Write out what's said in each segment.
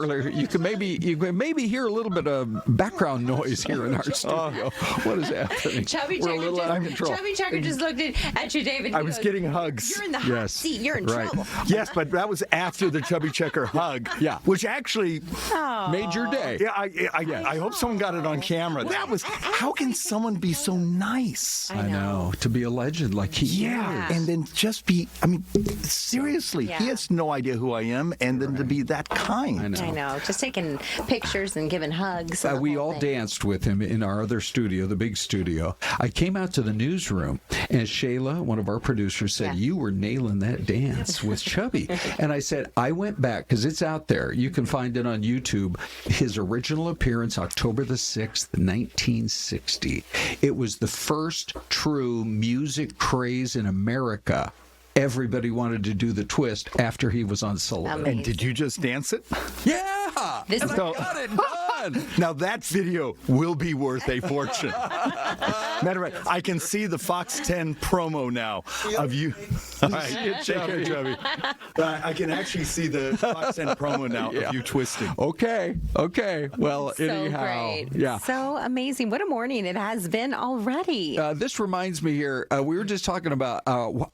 earlier, you can maybe hear a little bit of background noise here in our studio. What is happening? Chubby We're a little out of control. Checker just looked at you, David. I was getting hugs. You're in the hot seat. You're in trouble. Yes, but that was after the Chubby Checker hug. Yeah. Which actually made your day. Yeah, I hope someone got it on camera. That was, how can someone be so nice? I know. To be a legend like he is. And then just be, seriously, he has no idea who I am, and then to be that kind. I know. Just taking pictures and giving hugs. We all danced with him in our other studio, the big studio. I came out to the newsroom, and Shayla, one of our producers, said, you were nailing that dance with Chubby. And I said, I went back, because it's out there. You can find it on YouTube. His original appearance, October the 6th, 1960. It was the first true music craze in America. Everybody wanted to do the twist after he was on Sullivan. And did you just dance it? Yeah! I got it done! Now that video will be worth a fortune. Matter of fact, I can see the Fox 10 promo now of you. All right, take care, Chubby. I can actually see the Fox 10 promo now of you twisting. Okay. Well, anyhow. Great. Yeah. So amazing. What a morning it has been already. This reminds me here, we were just talking about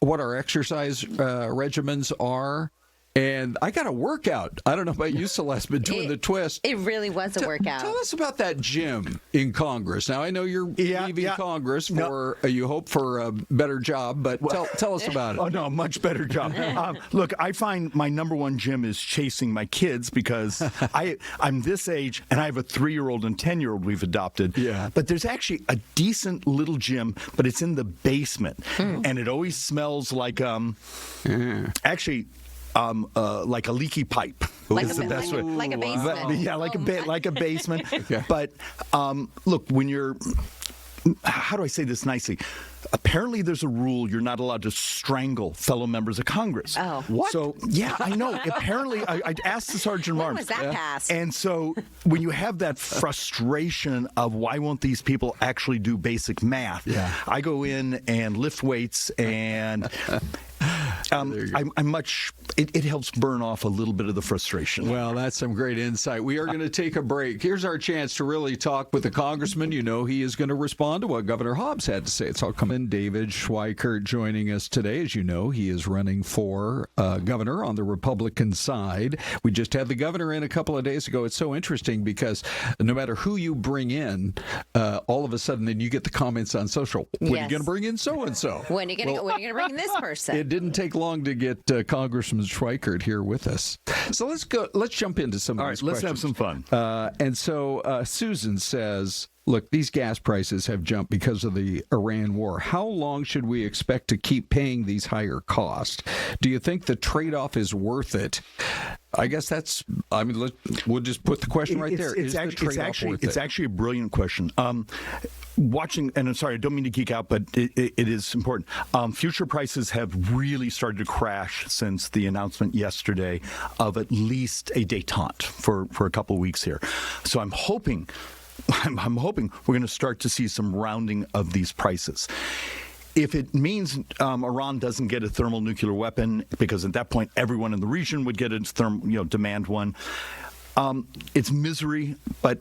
what our exercise regimens are. And I got a workout. I don't know about you, Celeste, but doing the twist. It really was a workout. Tell us about that gym in Congress. Now, I know you're leaving Congress for, you hope for a better job, but tell us about it. Oh, no, much better job. Look, I find my number one gym is chasing my kids because I'm this age, and I have a 3-year-old and 10-year-old we've adopted. Yeah. But there's actually a decent little gym, but it's in the basement. And it always smells like, actually... like a leaky pipe. Like is the best way. Like a basement. Yeah, like a basement. Okay. But look, when you're, how do I say this nicely? Apparently, there's a rule you're not allowed to strangle fellow members of Congress. Oh. What? So, yeah, I know. Apparently, I asked the Sergeant When Martin. was that passed? And so, when you have that frustration of why won't these people actually do basic math, I go in and lift weights and... It helps burn off a little bit of the frustration. Well, that's some great insight. We are going to take a break. Here's our chance to really talk with the congressman. You know, he is going to respond to what Governor Hobbs had to say. It's all coming. David Schweikert joining us today. As you know, he is running for governor on the Republican side. We just had the governor in a couple of days ago. It's so interesting because no matter who you bring in, all of a sudden then you get the comments on social. When are you going to bring in so-and-so? When are you going to bring in this person? It didn't take long to get Congressman Schweikert here with us. So let's jump into some of these questions. Let's have some fun. And so Susan says, look, these gas prices have jumped because of the Iran war. How long should we expect to keep paying these higher costs? Do you think the trade-off is worth it? I guess we'll just put the question right there. Is the trade-off worth it? It's actually a brilliant question. Watching, and I'm sorry, I don't mean to geek out, but it is important. Future prices have really started to crash since the announcement yesterday of at least a détente for a couple of weeks here. So I'm hoping we're going to start to see some rounding of these prices. If it means Iran doesn't get a thermal nuclear weapon, because at that point everyone in the region would get a demand one, it's misery, but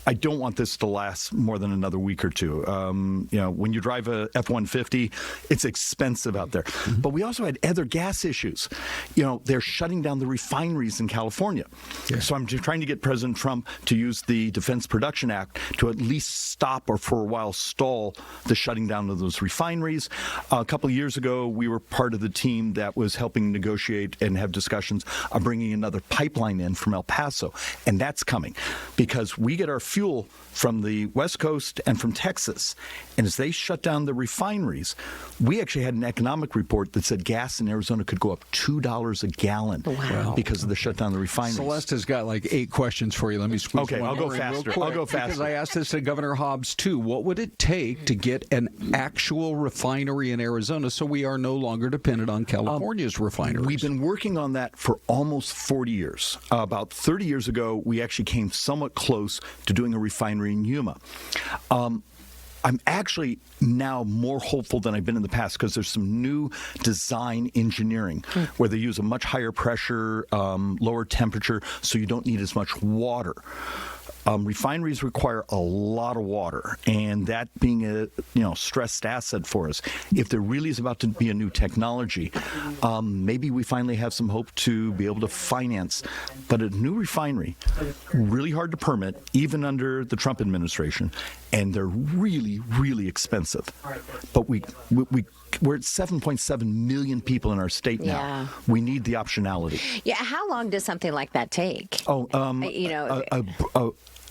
I don't want this to last more than another week or two. When you drive a F-150, it's expensive out there. Mm-hmm. But we also had other gas issues. They're shutting down the refineries in California. Yeah. So I'm trying to get President Trump to use the Defense Production Act to at least stop or for a while stall the shutting down of those refineries. A couple of years ago, we were part of the team that was helping negotiate and have discussions of bringing another pipeline in from El Paso. And that's coming because we get our fuel from the West Coast and from Texas. And as they shut down the refineries, we actually had an economic report that said gas in Arizona could go up $2 a gallon because of the shutdown of the refineries. Celeste has got like 8 questions for you. Let me squeeze one I'll go more faster. Real quick, I'll go faster. Because I asked this to Governor Hobbs, too. What would it take to get an actual refinery in Arizona so we are no longer dependent on California's refineries? We've been working on that for almost 40 years. About 30 years ago, we actually came somewhat close to doing a refinery in Yuma. I'm actually now more hopeful than I've been in the past because there's some new design engineering where they use a much higher pressure, lower temperature, so you don't need as much water. Refineries require a lot of water, and that being a stressed asset for us. If there really is about to be a new technology, maybe we finally have some hope to be able to finance. But a new refinery, really hard to permit, even under the Trump administration, and they're really, really expensive. But we're at 7.7 million people in our state now. Yeah. We need the optionality. Yeah. How long does something like that take?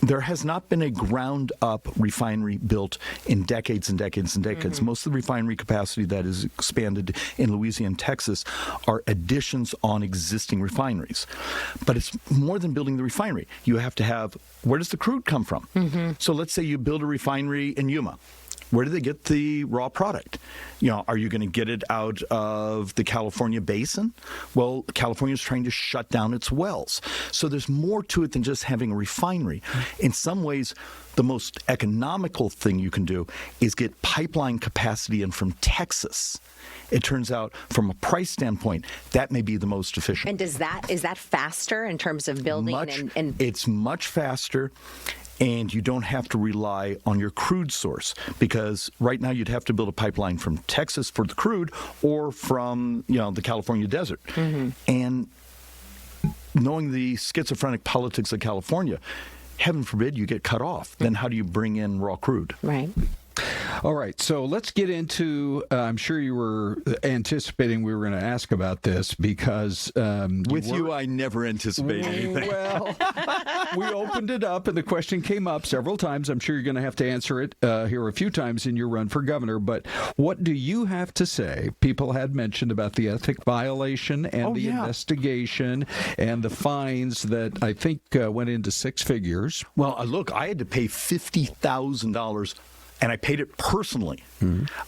There has not been a ground-up refinery built in decades and decades and decades. Most of the refinery capacity that is expanded in Louisiana and Texas are additions on existing refineries. But it's more than building the refinery. You have to have, where does the crude come from? So let's say you build a refinery in Yuma. Where do they get the raw product? Are you going to get it out of the California basin? Well, California is trying to shut down its wells. So there's more to it than just having a refinery. In some ways, the most economical thing you can do is get pipeline capacity in from Texas. It turns out, from a price standpoint, that may be the most efficient. And is that faster in terms of building? It's much faster. And you don't have to rely on your crude source, because right now you'd have to build a pipeline from Texas for the crude or from the California desert. And knowing the schizophrenic politics of California, heaven forbid you get cut off. Then how do you bring in raw crude? Right. All right, so let's get into, I'm sure you were anticipating we were going to ask about this because... With you, I never anticipate anything. Well, we opened it up and the question came up several times. I'm sure you're going to have to answer it here a few times in your run for governor, but what do you have to say? People had mentioned about the ethic violation and investigation and the fines that I think went into six figures. Well, look, I had to pay $50,000 and I paid it personally.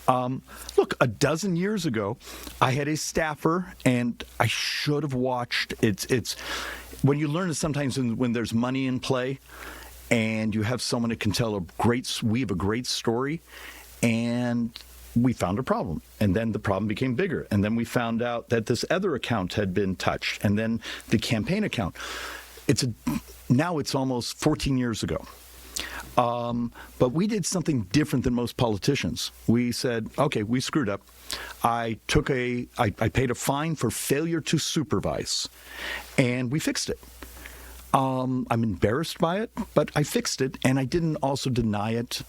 Look, a dozen years ago, I had a staffer, and I should have watched. It's when you learn that sometimes when there's money in play, and you have someone that can tell we have a great story, and we found a problem, and then the problem became bigger, and then we found out that this other account had been touched, and then the campaign account. Now it's almost 14 years ago. But we did something different than most politicians. We said, okay, we screwed up. I paid a fine for failure to supervise, and we fixed it. I'm embarrassed by it, but I fixed it, and I didn't also deny it.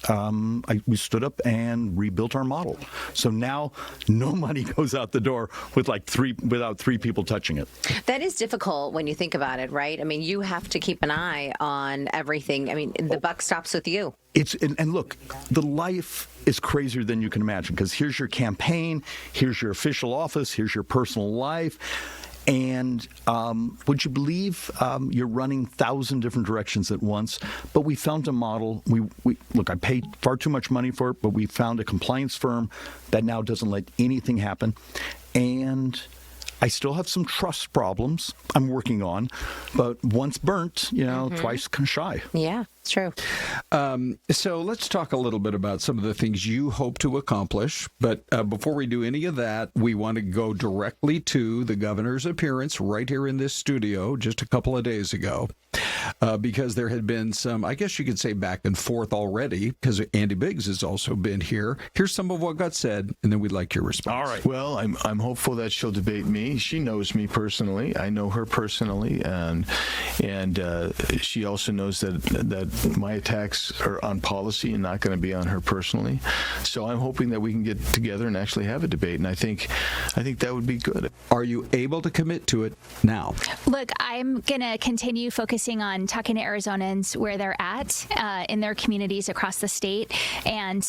We stood up and rebuilt our model. So now no money goes out the door without three people touching it. That is difficult when you think about it, right? I mean, you have to keep an eye on everything. I mean, the buck stops with you. And look, the life is crazier than you can imagine, because here's your campaign, here's your official office, here's your personal life. And would you believe you're running 1,000 different directions at once? But we found a model. Look, I paid far too much money for it, but we found a compliance firm that now doesn't let anything happen. And I still have some trust problems I'm working on, but once burnt, twice can shy. Yeah, it's true. So let's talk a little bit about some of the things you hope to accomplish. But before we do any of that, we want to go directly to the governor's appearance right here in this studio just a couple of days ago. Because there had been some, I guess you could say, back and forth already, because Andy Biggs has also been here. Here's some of what got said, and then we'd like your response. All right. Well, I'm hopeful that she'll debate me. She knows me personally. I know her personally, and she also knows that my attacks are on policy and not going to be on her personally. So I'm hoping that we can get together and actually have a debate, and I think that would be good. Are you able to commit to it now? Look, I'm going to continue focusing on talking to Arizonans where they're at in their communities across the state. And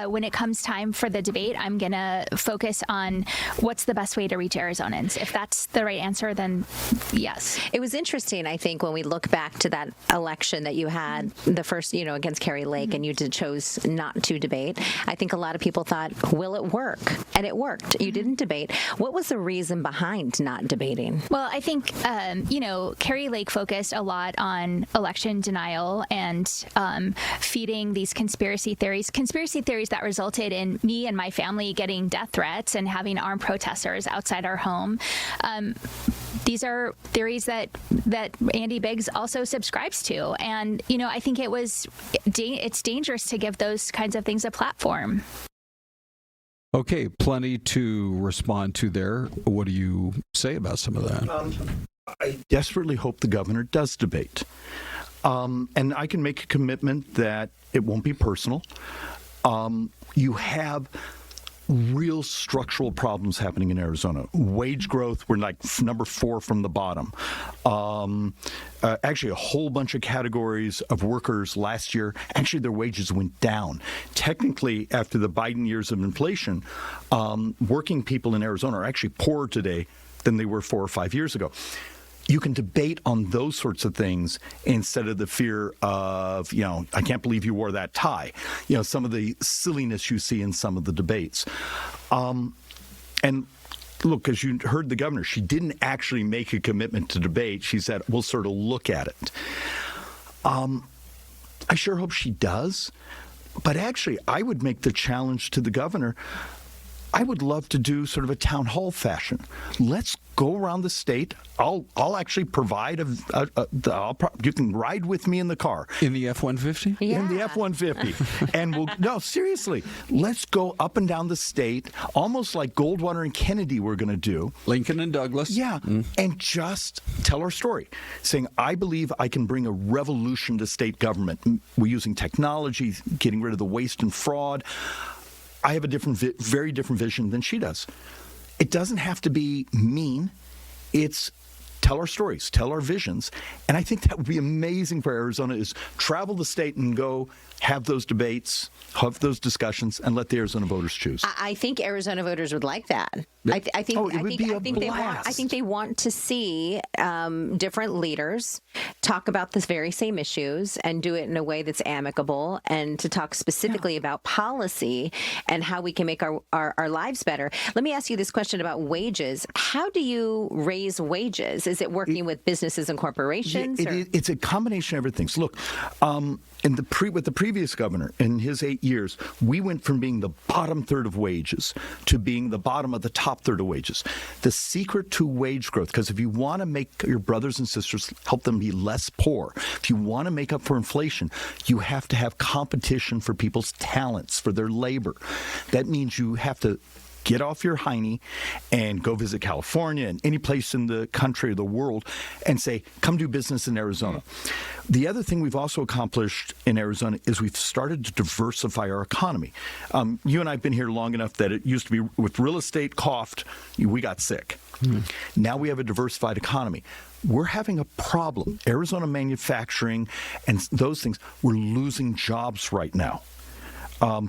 when it comes time for the debate, I'm going to focus on what's the best way to reach Arizonans. If that's the right answer, then yes. It was interesting, I think, when we look back to that election election that you had, the first, against Carrie Lake, and you chose not to debate, I think a lot of people thought, will it work? And it worked. You didn't debate. What was the reason behind not debating? Well, I think, Carrie Lake focused a lot on election denial and feeding these conspiracy theories that resulted in me and my family getting death threats and having armed protesters outside our home. These are theories that Andy Biggs also subscribes to. And, I think it's dangerous to give those kinds of things a platform. Okay, plenty to respond to there. What do you say about some of that? I desperately hope the governor does debate. And I can make a commitment that it won't be personal. You have real structural problems happening in Arizona. Wage growth, we're like number 4 from the bottom. Actually, a whole bunch of categories of workers last year, actually their wages went down. Technically, after the Biden years of inflation, working people in Arizona are actually poorer today than they were 4 or 5 years ago. You can debate on those sorts of things instead of the fear of, I can't believe you wore that tie. Some of the silliness you see in some of the debates. And look, as you heard the governor, she didn't actually make a commitment to debate. She said, we'll sort of look at it. I sure hope she does. But actually, I would make the challenge to the governor. I would love to do sort of a town hall fashion. Let's go around the state. I'll actually provide you can ride with me in the car. In the F-150? Yeah. In the F-150. And no, seriously, let's go up and down the state, almost like Goldwater and Kennedy were going to do. Lincoln and Douglas. Yeah, and just tell our story, saying, I believe I can bring a revolution to state government. We're using technology, getting rid of the waste and fraud. I have a very different vision than she does. It doesn't have to be mean. It's tell our stories, tell our visions. And I think that would be amazing for Arizona is travel the state and go have those debates, have those discussions, and let the Arizona voters choose. I think Arizona voters would like that. I think they want to see different leaders talk about the very same issues and do it in a way that's amicable, and to talk specifically about policy and how we can make our lives better. Let me ask you this question about wages. How do you raise wages? Is it working with businesses and corporations? It's a combination of everything. So look, with the previous governor, in his 8 years, we went from being the bottom third of wages to being the bottom of the top third of wages. The secret to wage growth, because if you want to make your brothers and sisters, help them be less poor, if you want to make up for inflation, you have to have competition for people's talents, for their labor. That means you have to get off your hiney and go visit California and any place in the country or the world and say, come do business in Arizona. The other thing we've also accomplished in Arizona is we've started to diversify our economy. You and I have been here long enough that it used to be with real estate coughed, we got sick. Now we have a diversified economy. We're having a problem. Arizona manufacturing and those things, we're losing jobs right now.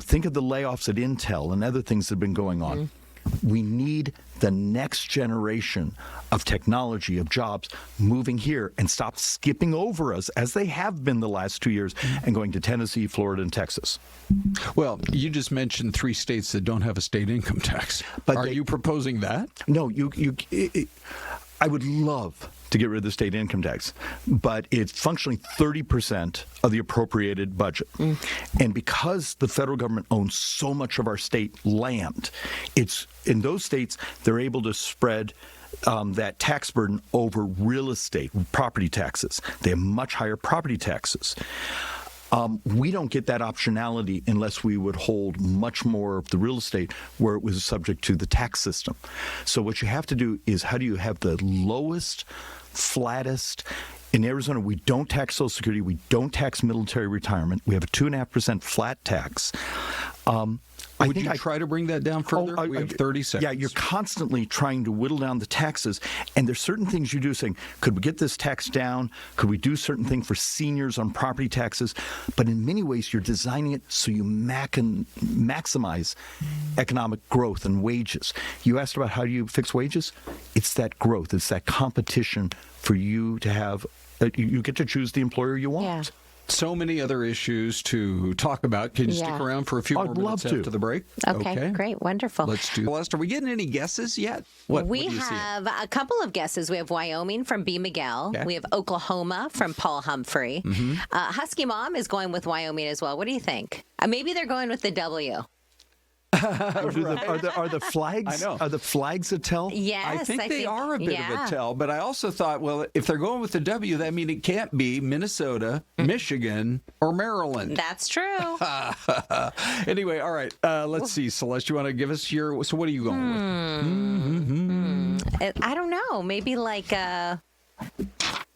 Think of the layoffs at Intel and other things that have been going on. We need the next generation of technology, of jobs moving here and stop skipping over us as they have been the last 2 years and going to Tennessee, Florida, and Texas. Well, you just mentioned 3 states that don't have a state income tax. But Are you proposing that? No, I would love to get rid of the state income tax, but it's functionally 30% of the appropriated budget. And because the federal government owns so much of our state land, it's in those states, they're able to spread that tax burden over real estate, property taxes. They have much higher property taxes. We don't get that optionality unless we would hold much more of the real estate where it was subject to the tax system. So what you have to do is, how do you have the lowest, flattest? In Arizona, we don't tax Social Security. We don't tax military retirement. We have a 2.5% flat tax. Would you try to bring that down further? We have 30 seconds. Yeah, you're constantly trying to whittle down the taxes, and there's certain things you do saying, could we get this tax down? Could we do certain thing for seniors on property taxes? But in many ways, you're designing it so you maximize economic growth and wages. You asked about how do you fix wages? It's that growth. It's that competition for you to have You get to choose the employer you want. Yeah. So many other issues to talk about. Can you stick around for a few more minutes after the break? Okay, great, wonderful. Let's do. Lester, are we getting any guesses yet? What we do you see? have a couple of guesses. We have Wyoming from B. Miguel. Okay. We have Oklahoma from Paul Humphrey. Husky Mom is going with Wyoming as well. What do you think? Maybe they're going with the W. Are the flags? I know. Are the flags a tell? Yes, I think they are a bit of a tell, but I also thought, well, if they're going with the W, that means it can't be Minnesota, Michigan, or Maryland. That's true. Anyway, all right. Let's see, Celeste, you want to give us your? So, what are you going with? I don't know. Maybe like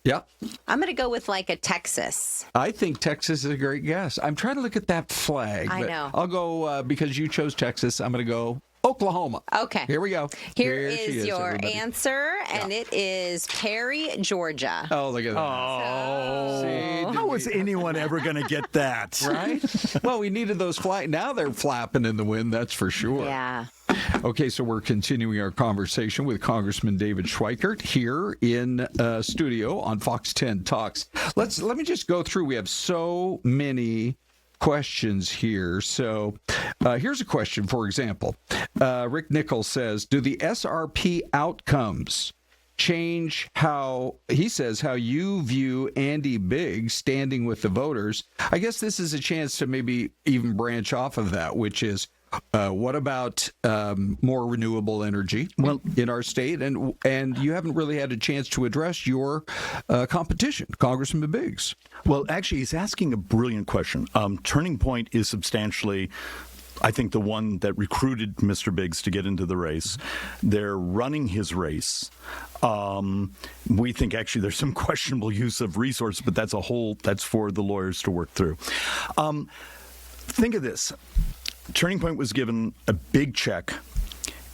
Yeah, I'm going to go with like a Texas. I think Texas is a great guess. I'm trying to look at that flag. I but know. I'll go because you chose Texas. I'm going to go Oklahoma. Okay. Here we go. Here she is your everybody. answer, and it is Perry, Georgia. Oh, look at that. How was anyone ever going to get that? Right? Well, we needed those flags. Now they're flapping in the wind, that's for sure. Yeah. Okay, so we're continuing our conversation with Congressman David Schweikert here in studio on Fox 10 Talks. Let me just go through. We have so many questions here. So here's a question, for example. Rick Nichols says, do the SRP outcomes change how you view Andy Biggs standing with the voters? I guess this is a chance to maybe even branch off of that, which is, what about more renewable energy in our state? And you haven't really had a chance to address your competition, Congressman Biggs. Well, actually, he's asking a brilliant question. Turning Point is substantially, I think, the one that recruited Mr. Biggs to get into the race. They're running his race. We think actually there's some questionable use of resources, but that's for the lawyers to work through. Think of this. Turning Point was given a big check,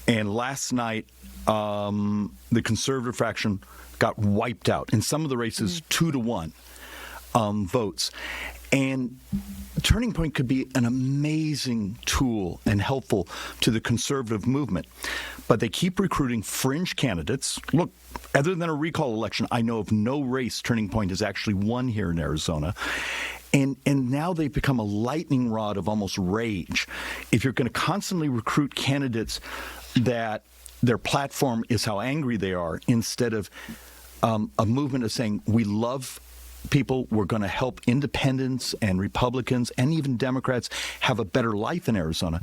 and last night the conservative fraction got wiped out in some of the races, 2-1 votes. And Turning Point could be an amazing tool and helpful to the conservative movement. But they keep recruiting fringe candidates. Look, other than a recall election, I know of no race Turning Point has actually won here in Arizona. And now they've become a lightning rod of almost rage. If you're going to constantly recruit candidates that their platform is how angry they are, instead of a movement of saying, we love people, we're going to help independents and Republicans and even Democrats have a better life in Arizona.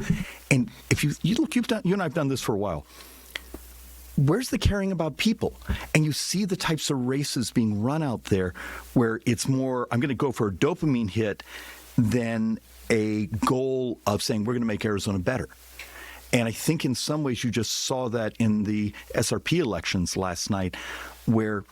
And if you look, you and I have done this for a while. Where's the caring about people? And you see the types of races being run out there where it's more, I'm going to go for a dopamine hit than a goal of saying we're going to make Arizona better. And I think in some ways you just saw that in the SRP elections last night, where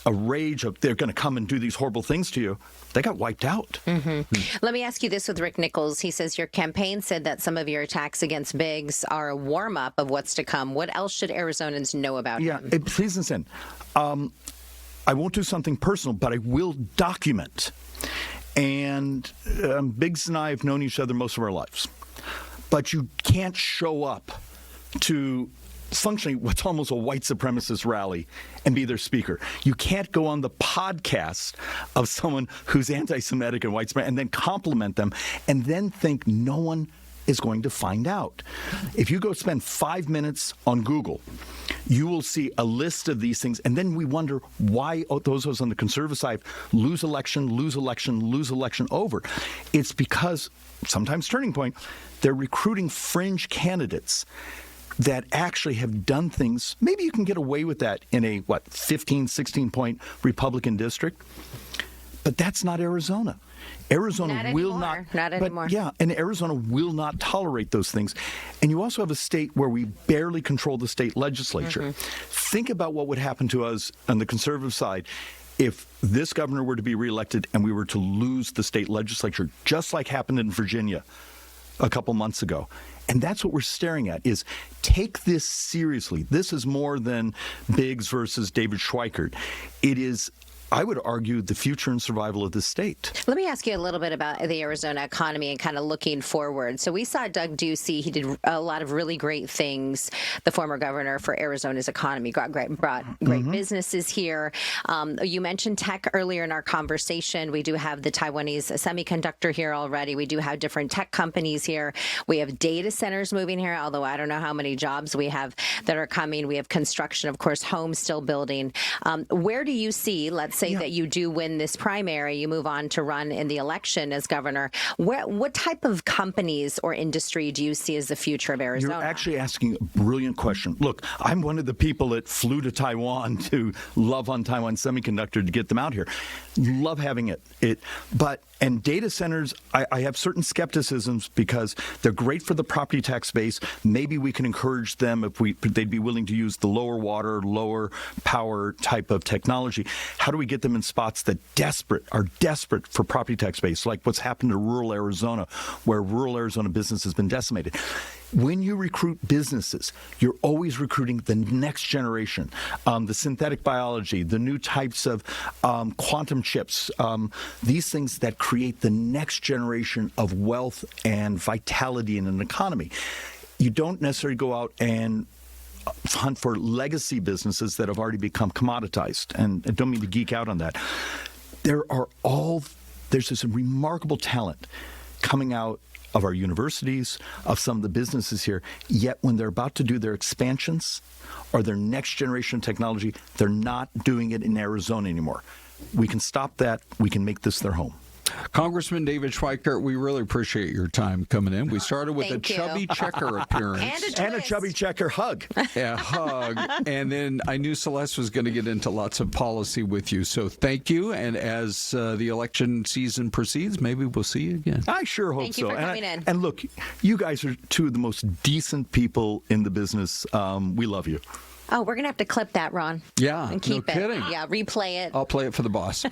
a rage of they're going to come and do these horrible things to you, they got wiped out. Let me ask you this with Rick Nichols. He says your campaign said that some of your attacks against Biggs are a warm-up of what's to come. What else should Arizonans know about him? Yeah, please listen. I won't do something personal, but I will document. And Biggs and I have known each other most of our lives. But you can't show up to functioning what's almost a white supremacist rally and be their speaker. You can't go on the podcast of someone who's anti-Semitic and white supremacist and then compliment them and then think no one is going to find out. If you go spend 5 minutes on Google, you will see a list of these things, and then we wonder why those of us on the conservative side lose election over. It's because sometimes Turning Point, they're recruiting fringe candidates that actually have done things. Maybe you can get away with that in a, 15, 16-point Republican district. But that's not Arizona. Arizona will not. Not anymore. Yeah, and Arizona will not tolerate those things. And you also have a state where we barely control the state legislature. Think about what would happen to us on the conservative side if this governor were to be reelected and we were to lose the state legislature, just like happened in Virginia a couple months ago. And that's what we're staring at, is take this seriously. This is more than Biggs versus David Schweikert. It is I would argue, the future and survival of the state. Let me ask you a little bit about the Arizona economy and kind of looking forward. So we saw Doug Ducey. He did a lot of really great things, the former governor, for Arizona's economy, brought great businesses here. You mentioned tech earlier in our conversation. We do have the Taiwanese semiconductor here already. We do have different tech companies here. We have data centers moving here, although I don't know how many jobs we have that are coming. We have construction, of course, homes still building. Where do you see, let's say that you do win this primary, you move on to run in the election as governor, what type of companies or industry do you see as the future of Arizona? You're actually asking a brilliant question. Look, I'm one of the people that flew to Taiwan to love on Taiwan Semiconductor to get them out here. Love having it. And data centers, I have certain skepticisms because they're great for the property tax base. Maybe we can encourage them if they'd be willing to use the lower water, lower power type of technology. How do we get them in spots that are desperate for property tax base, like what's happened to rural Arizona, where rural Arizona business has been decimated? When you recruit businesses, you're always recruiting the next generation, the synthetic biology, the new types of quantum chips, these things that create the next generation of wealth and vitality in an economy. You don't necessarily go out and hunt for legacy businesses that have already become commoditized. And I don't mean to geek out on that. There's this remarkable talent coming out of our universities, of some of the businesses here, yet when they're about to do their expansions or their next generation technology, they're not doing it in Arizona anymore. We can stop that. We can make this their home. Congressman David Schweikert, we really appreciate your time coming in. We started with Thank a you. chubby checker appearance. And a chubby checker hug. A hug. And then I knew Celeste was going to get into lots of policy with you. So thank you. And as the election season proceeds, maybe we'll see you again. I sure hope Thank you so. for coming in. And look, you guys are two of the most decent people in the business. We love you. Oh, we're going to have to clip that, Ron. Yeah, And keep no it. kidding. Yeah, replay it. I'll play it for the boss. All